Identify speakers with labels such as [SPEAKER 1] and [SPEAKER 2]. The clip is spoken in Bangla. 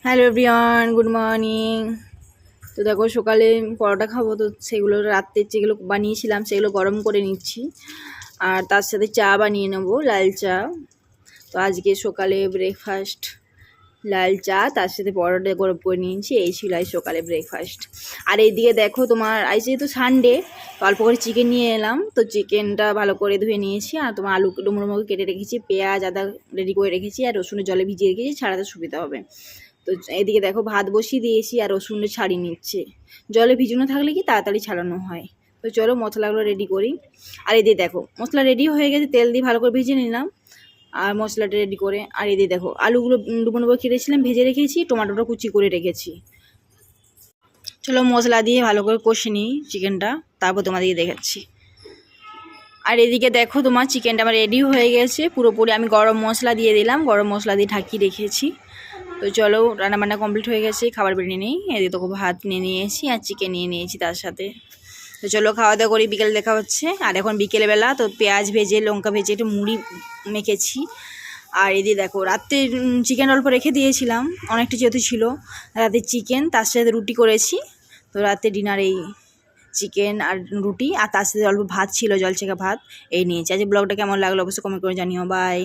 [SPEAKER 1] Hello everyone, good morning. তো দেখো সকালে পরোটা খাবো, তো সেগুলো রাত্রে যেগুলো বানিয়েছিলাম সেগুলো গরম করে নিচ্ছি, আর তার সাথে চা বানিয়ে নেবো, লাল চা। তো আজকে সকালে ব্রেকফাস্ট লাল চা, তার সাথে পরোটা গরম করে নিয়েছি। এই ছিল আজ সকালে ব্রেকফাস্ট। আর এইদিকে দেখো তোমার আজ যেহেতু সানডে, তো অল্প করে চিকেন নিয়ে এলাম। তো চিকেনটা ভালো করে ধুয়ে নিয়েছি, আর তোমার আলু ডুমো ডুমো কেটে রেখেছি, পেঁয়াজ আদা রেডি করে রেখেছি, আর রসুনের জলে ভিজিয়ে রেখেছি, ছাড়াতে সুবিধা হবে। তো এদিকে দেখো ভাত বসিয়ে দিয়েছি, আর রসুনটা ছাড়িয়ে নিচ্ছে। জলে ভিজানো থাকলে কি তাড়াতাড়ি ছাড়ানো হয়। তো চলো মশলাগুলো রেডি করি। আর এদিকে দেখো মশলা রেডি হয়ে গেছে, তেল দিয়ে ভালো করে ভেজে নিলাম আর মশলাটা রেডি করে। আর এদিকে দেখো আলুগুলো ডুবো ডুবো কেটেছিলাম, ভেজে রেখেছি, টমেটোটা কুচি করে রেখেছি। চলো মশলা দিয়ে ভালো করে কষে নিই চিকেনটা, তারপর তোমাদেরকে দেখাচ্ছি। আর এদিকে দেখো তোমার চিকেনটা আমার রেডি হয়ে গেছে পুরোপুরি। আমি গরম মশলা দিয়ে দিলাম, গরম মশলা দিয়ে ঢাকিয়ে রেখেছি। তো চলো রান্নাবান্না কমপ্লিট হয়ে গেছে, খাবার বেরিয়ে নিই। এদিকে তো ভাত নিয়ে নিয়েছি আর চিকেন নিয়ে নিয়েছি তার সাথে। তো চলো খাওয়া দাওয়া করি, বিকেল দেখা হচ্ছে। আর এখন বিকেলবেলা তো পেঁয়াজ ভেজে লঙ্কা ভেজে একটু মুড়ি মেখেছি। আর এদিকে দেখো রাত্রে চিকেন অল্প রেখে দিয়েছিলাম, অনেকটা যেহেতু ছিল রাতে চিকেন, তার সাথে রুটি করেছি। তো রাতে ডিনার এই চিকেন আর রুটি, আর তার সাথে অল্প ভাত ছিল, জলছেঁকা ভাত, এই নিয়েছি। আজ ব্লগটা কেমন লাগলো অবশ্যই কমেন্ট করে জানিও। বাই।